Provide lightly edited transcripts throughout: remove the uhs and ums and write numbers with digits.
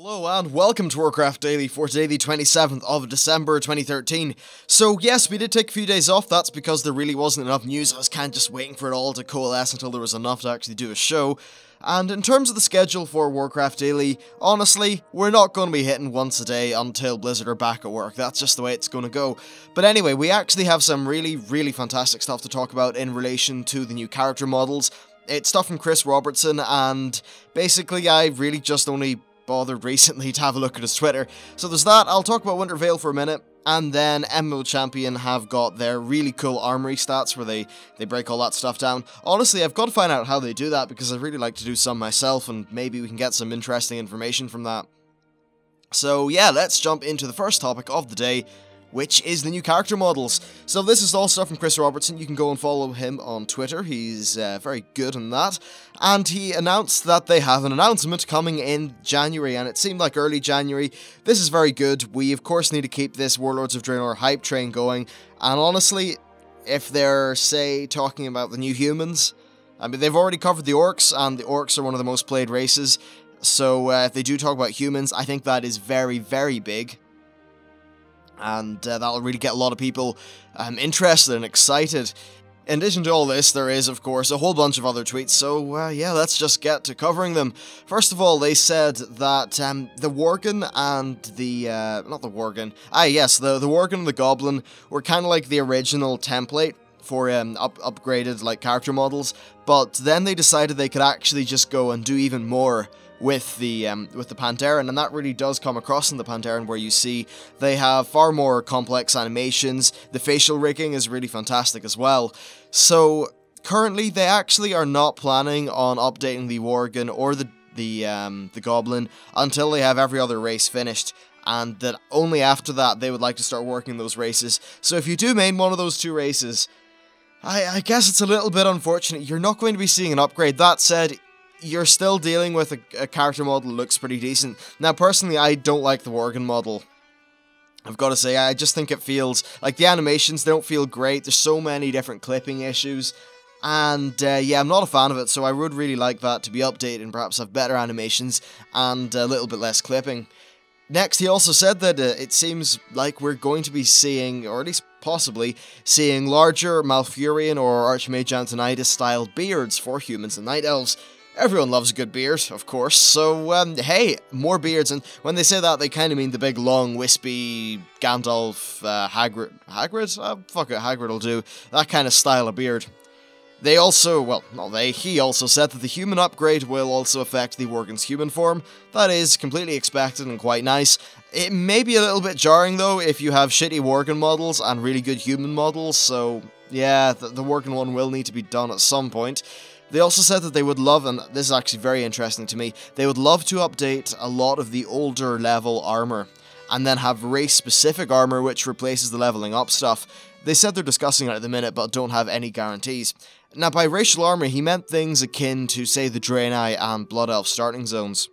Hello and welcome to Warcraft Daily for today the 27th of December 2013. So yes, we did take a few days off. That's because there really wasn't enough news. I was kind of just waiting for it all to coalesce until there was enough to actually do a show. And in terms of the schedule for Warcraft Daily, honestly, we're not going to be hitting once a day until Blizzard are back at work. That's just the way it's going to go. But anyway, we actually have some really fantastic stuff to talk about in relation to the new character models. It's stuff from Chris Robertson, and basically I really just only bothered recently to have a look at his Twitter. So there's that. I'll talk about Wintervale for a minute, and then MMO Champion have got their really cool armory stats where they break all that stuff down. Honestly, I've got to find out how they do that because I'd really like to do some myself, and maybe we can get some interesting information from that. So yeah, let's jump into the first topic of the day, which is the new character models. So this is all stuff from Chris Robertson. You can go and follow him on Twitter. He's very good in that. And he announced that they have an announcement coming in January, and it seemed like early January. This is very good. We, of course, need to keep this Warlords of Draenor hype train going. And honestly, if they're, say, talking about the new humans, I mean, they've already covered the orcs, and the orcs are one of the most played races. So if they do talk about humans, I think that is very big. And that'll really get a lot of people interested and excited. In addition to all this, there is, of course, a whole bunch of other tweets, so yeah, let's just get to covering them. First of all, they said that the Worgen and the, not the Worgen, the Worgen and the Goblin were kind of like the original template for upgraded, like, character models, but then they decided they could actually just go and do even more with the Pandaren, and that really does come across in the Pandaren, where you see they have far more complex animations. The facial rigging is really fantastic as well. So currently they actually are not planning on updating the Worgen or the Goblin until they have every other race finished, and that only after that they would like to start working those races. So if you do main one of those two races, I guess it's a little bit unfortunate. You're not going to be seeing an upgrade. That said, you're still dealing with a character model that looks pretty decent. Now, personally, I don't like the Worgen model. I've got to say, I just think it feels like the animations, they don't feel great. There's so many different clipping issues. And yeah, I'm not a fan of it, so I would really like that to be updated and perhaps have better animations and a little bit less clipping. Next, he also said that it seems like we're going to be seeing, or at least possibly, seeing larger Malfurion or Archmage Antonidas style beards for humans and night elves. Everyone loves a good beard, of course, so, hey, more beards, and when they say that, they kind of mean the big, long, wispy Gandalf, Hagrid? Fuck it, Hagrid will do, that kind of style of beard. They also, well, not they, he also said that the human upgrade will also affect the Worgen's human form. That is completely expected and quite nice. It may be a little bit jarring, though, if you have shitty Worgen models and really good human models, so, yeah, the Worgen one will need to be done at some point. They also said that they would love, and this is actually very interesting to me, they would love to update a lot of the older level armor, and then have race-specific armor which replaces the leveling up stuff. They said they're discussing it at the minute, but don't have any guarantees. Now, by racial armor, he meant things akin to, say, the Draenei and Blood Elf starting zones.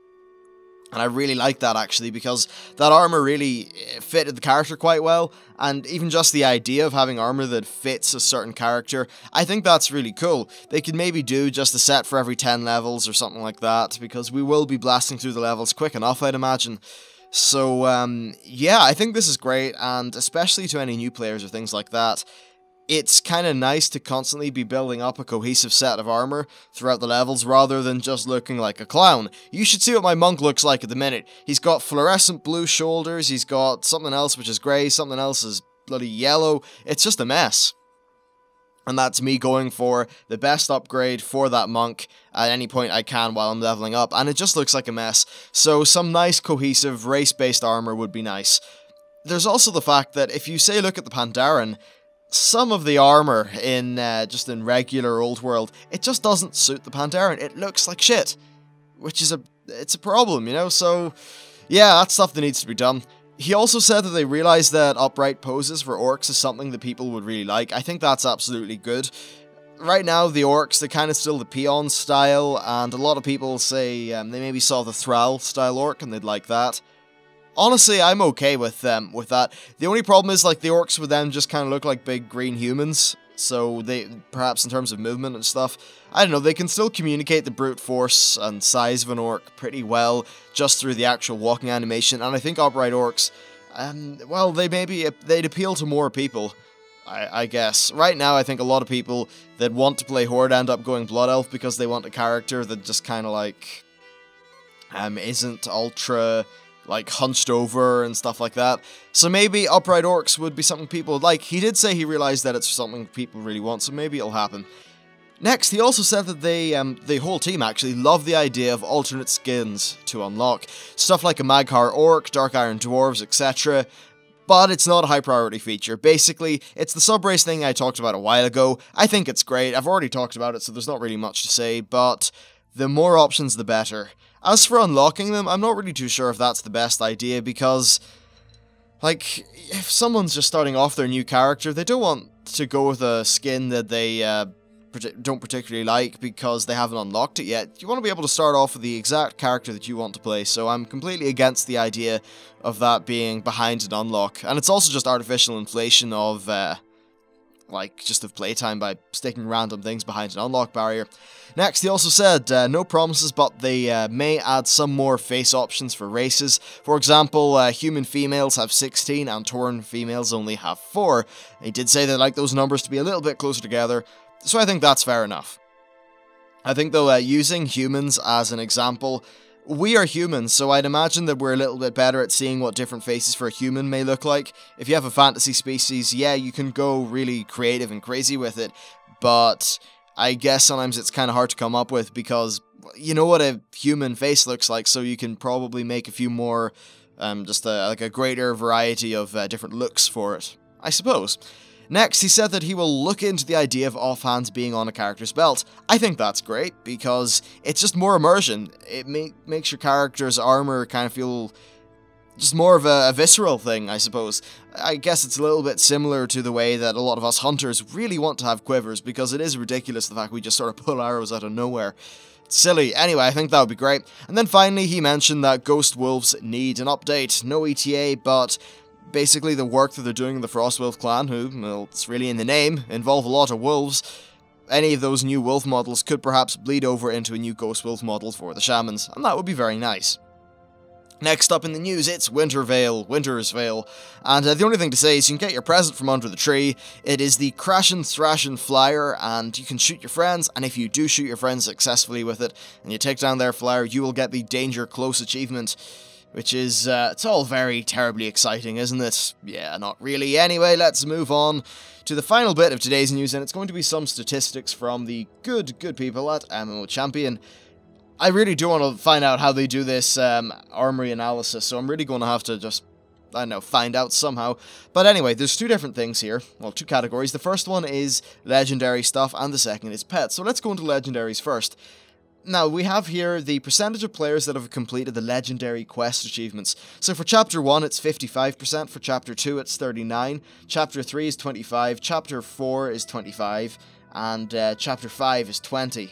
And I really like that, actually, because that armor really fitted the character quite well, and even just the idea of having armor that fits a certain character, I think that's really cool. They could maybe do just a set for every 10 levels or something like that, because we will be blasting through the levels quick enough, I'd imagine. So, yeah, I think this is great, and especially to any new players or things like that, it's kind of nice to constantly be building up a cohesive set of armor throughout the levels rather than just looking like a clown. You should see what my monk looks like at the minute. He's got fluorescent blue shoulders, he's got something else which is grey, something else is bloody yellow. It's just a mess. And that's me going for the best upgrade for that monk at any point I can while I'm leveling up, and it just looks like a mess. So some nice cohesive race-based armor would be nice. There's also the fact that if you say look at the Pandaren, some of the armor in just in regular old world, it just doesn't suit the Pandaren. It looks like shit, which is it's a problem, you know. So yeah, that's stuff that needs to be done. He also said that they realized that upright poses for orcs is something that people would really like. I think that's absolutely good. Right now, the orcs, they're kind of still the peon style, and a lot of people say they maybe saw the Thrall style orc and they'd like that. Honestly, I'm okay with that. The only problem is, like, the orcs would then just kind of look like big green humans, So they, perhaps in terms of movement and stuff, I don't know, they can still communicate the brute force and size of an orc pretty well just through the actual walking animation, and I think upright orcs, well, they'd appeal to more people, I guess. Right now, I think a lot of people that want to play Horde end up going Blood Elf because they want a character that just kind of like, isn't ultra, like, hunched over and stuff like that. So maybe upright orcs would be something people would like. He did say he realized that it's something people really want, so maybe it'll happen. Next, he also said that the whole team actually love the idea of alternate skins to unlock. Stuff like a Mag'har orc, Dark Iron dwarves, etc. But it's not a high priority feature. Basically, it's the subrace thing I talked about a while ago. I think it's great. I've already talked about it, so there's not really much to say, but the more options, the better. As for unlocking them, I'm not really too sure if that's the best idea, because, like, if someone's just starting off their new character, they don't want to go with a skin that they don't particularly like because they haven't unlocked it yet. You want to be able to start off with the exact character that you want to play, so I'm completely against the idea of that being behind an unlock. And it's also just artificial inflation of, like, just of playtime by sticking random things behind an unlock barrier. Next, he also said, no promises, but they may add some more face options for races. For example, human females have 16 and Tauren females only have 4. He did say they'd like those numbers to be a little bit closer together, so I think that's fair enough. I think, though, using humans as an example, we are humans, so I'd imagine that we're a little bit better at seeing what different faces for a human may look like. If you have a fantasy species, yeah, you can go really creative and crazy with it, but I guess sometimes it's kind of hard to come up with because you know what a human face looks like, so you can probably make a few more, like a greater variety of different looks for it, I suppose. Next, he said that he will look into the idea of offhands being on a character's belt. I think that's great, because it's just more immersion. It makes your character's armor kind of feel just more of a visceral thing, I suppose. I guess it's a little bit similar to the way that a lot of us hunters really want to have quivers, because it is ridiculous the fact we just sort of pull arrows out of nowhere. It's silly. Anyway, I think that would be great. And then finally, he mentioned that Ghost Wolves need an update. No ETA, but basically the work that they're doing in the Frostwolf clan, who, well, it's really in the name, involve a lot of wolves. Any of those new wolf models could perhaps bleed over into a new Ghost Wolf model for the shamans, and that would be very nice. Next up in the news, it's Winter's Veil, and the only thing to say is you can get your present from under the tree. It is the Crashin' Thrashin' Flyer, and you can shoot your friends, and if you do shoot your friends successfully with it, and you take down their flyer, you will get the Danger Close achievement, which is, it's all very terribly exciting, isn't it? Yeah, not really. Anyway, let's move on to the final bit of today's news, and it's going to be some statistics from the good people at MMO Champion. I really do want to find out how they do this armory analysis, so I'm really going to have to just, I don't know, find out somehow. But anyway, there's two different things here. Well, two categories. The first one is legendary stuff, and the second is pets. So let's go into legendaries first. Now, we have here the percentage of players that have completed the legendary quest achievements. So for Chapter 1, it's 55%, for Chapter 2, it's 39%, Chapter 3 is 25%, Chapter 4 is 25%, and Chapter 5 is 20%.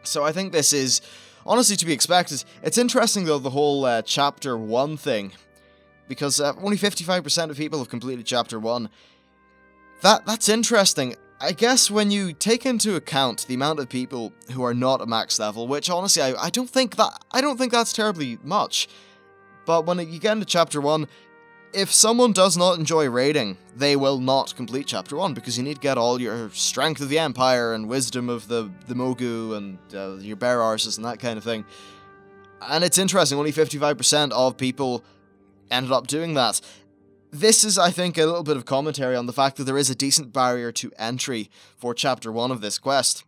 So I think this is honestly to be expected. It's interesting, though, the whole Chapter 1 thing, because only 55% of people have completed Chapter 1. That's interesting. I guess when you take into account the amount of people who are not at max level, which honestly I don't think that's terribly much. But when you get into Chapter 1, if someone does not enjoy raiding, they will not complete Chapter 1, because you need to get all your Strength of the Empire and Wisdom of the Mogu and your Bear Arses and that kind of thing. And it's interesting, only 55% of people ended up doing that. This is, I think, a little bit of commentary on the fact that there is a decent barrier to entry for Chapter 1 of this quest,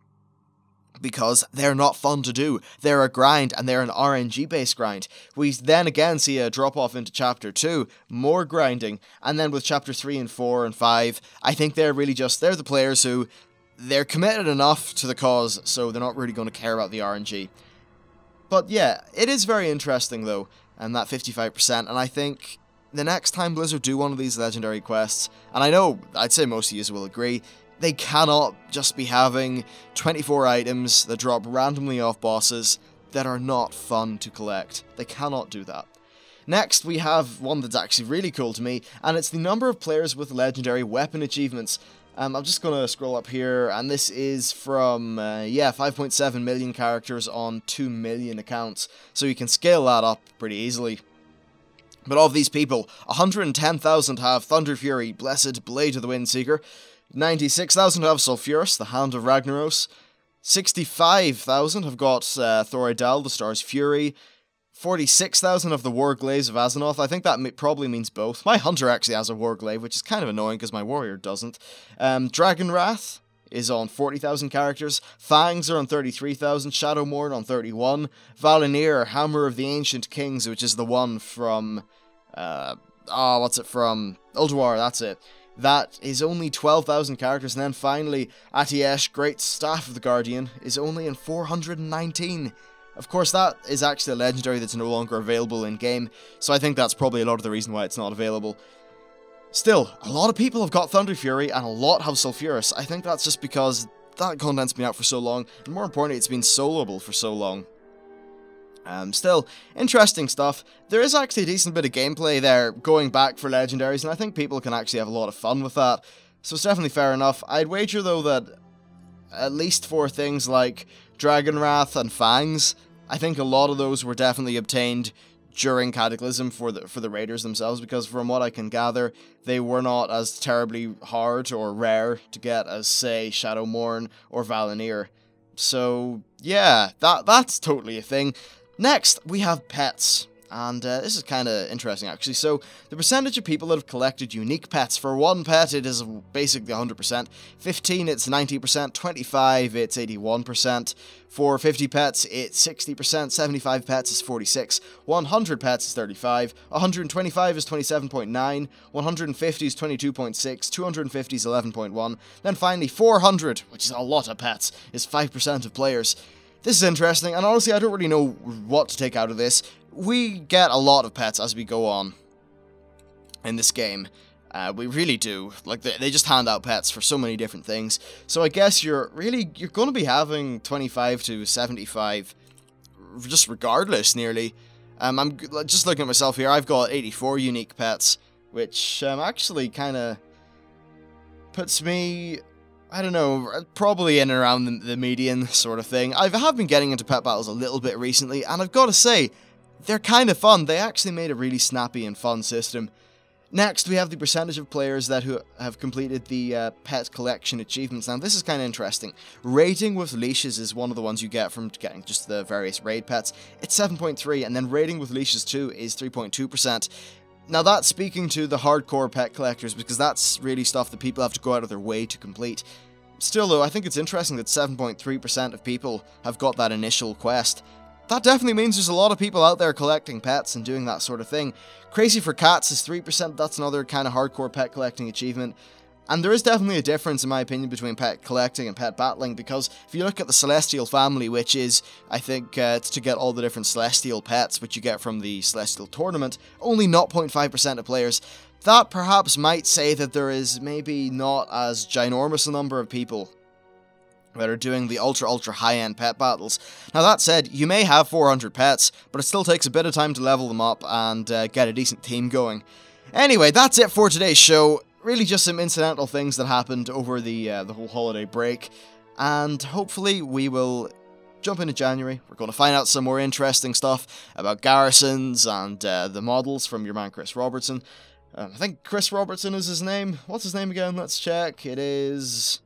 because they're not fun to do. They're a grind, and they're an RNG-based grind. We then again see a drop-off into Chapter 2, more grinding, and then with Chapter 3 and 4 and 5, I think they're really just, they're the players who, they're committed enough to the cause, so they're not really going to care about the RNG. But yeah, it is very interesting, though, and that 55%, and I think the next time Blizzard do one of these legendary quests, and I know, I'd say most of you will agree, they cannot just be having 24 items that drop randomly off bosses that are not fun to collect. They cannot do that. Next, we have one that's actually really cool to me, and it's the number of players with legendary weapon achievements. I'm just going to scroll up here, and this is from, 5.7 million characters on 2 million accounts, so you can scale that up pretty easily. But of these people, 110,000 have Thunder Fury, Blessed, Blade of the Windseeker, 96,000 have Sulfuras, the Hand of Ragnaros, 65,000 have got Thoridel, the Star's Fury, 46,000 of the Warglaives of Azeroth. I think that probably means both. My Hunter actually has a Warglaive, which is kind of annoying because my Warrior doesn't. Dragon Wrath is on 40,000 characters. Fangs are on 33,000. Shadowmourne on 31. Valinir, Hammer of the Ancient Kings, which is the one from... what's it from? Ulduar, that's it. That is only 12,000 characters. And then finally, Atiesh, Great Staff of the Guardian, is only in 419. Of course, that is actually a legendary that's no longer available in-game, so I think that's probably a lot of the reason why it's not available. Still, a lot of people have got Thunder Fury, and a lot have Sulfuras. I think that's just because that content's been out for so long, and more importantly, it's been soloable for so long. Still, interesting stuff. There is actually a decent bit of gameplay there going back for legendaries, and I think people can actually have a lot of fun with that, so it's definitely fair enough. I'd wager, though, that at least for things like Dragon Wrath and Fangs, I think a lot of those were definitely obtained during Cataclysm for the raiders themselves, because from what I can gather, they were not as terribly hard or rare to get as, say, Shadowmourne or Valinir. So, yeah, that's totally a thing. Next, we have pets. And this is kind of interesting, actually. So, the percentage of people that have collected unique pets. For one pet, it is basically 100%. 15, it's 90%. 25, it's 81%. For 50 pets, it's 60%. 75 pets is 46. 100 pets is 35. 125 is 27.9. 150 is 22.6. 250 is 11.1. Then finally, 400, which is a lot of pets, is 5% of players. This is interesting, and honestly, I don't really know what to take out of this. We get a lot of pets as we go on in this game. We really do. Like, they just hand out pets for so many different things. So I guess you're going to be having 25 to 75, just regardless, nearly. I'm just looking at myself here. I've got 84 unique pets, which actually kind of puts me, I don't know, probably in and around the median sort of thing. I have been getting into pet battles a little bit recently, and I've got to say, they're kind of fun. They actually made a really snappy and fun system. Next, we have the percentage of players that have completed the pet collection achievements. Now, this is kind of interesting. Raiding with leashes is one of the ones you get from getting just the various raid pets. It's 7.3, and then raiding with leashes too is 3.2%. Now, that's speaking to the hardcore pet collectors, because that's really stuff that people have to go out of their way to complete. Still, though, I think it's interesting that 7.3% of people have got that initial quest. That definitely means there's a lot of people out there collecting pets and doing that sort of thing. Crazy for Cats is 3%, that's another kind of hardcore pet collecting achievement. And there is definitely a difference, in my opinion, between pet collecting and pet battling, because if you look at the Celestial family, which is, I think, it's to get all the different Celestial pets, which you get from the Celestial Tournament, only 0.5% of players. That perhaps might say that there is maybe not as ginormous a number of people that are doing the ultra high-end pet battles. Now, that said, you may have 400 pets, but it still takes a bit of time to level them up and get a decent team going. Anyway, that's it for today's show. Really just some incidental things that happened over the whole holiday break, and hopefully we will jump into January. We're going to find out some more interesting stuff about garrisons and the models from your man Chris Robertson. I think Chris Robertson is his name. What's his name again? Let's check. It is...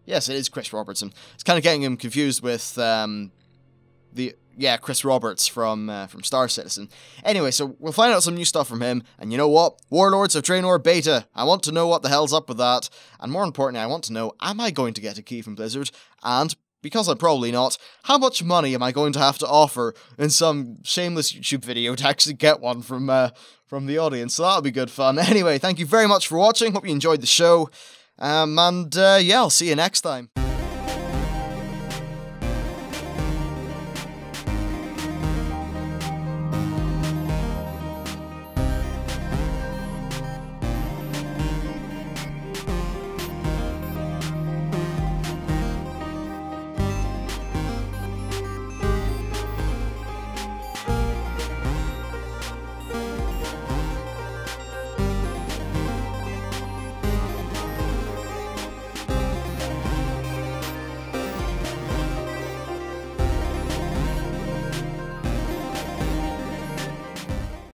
Yes, it is Chris Robertson. It's kind of getting him confused with Chris Roberts from Star Citizen. Anyway, so we'll find out some new stuff from him, and you know what? Warlords of Draenor Beta. I want to know what the hell's up with that, and more importantly, I want to know, am I going to get a key from Blizzard? And, because I'm probably not, how much money am I going to have to offer in some shameless YouTube video to actually get one from the audience? So that'll be good fun. Anyway, thank you very much for watching. Hope you enjoyed the show. I'll see you next time.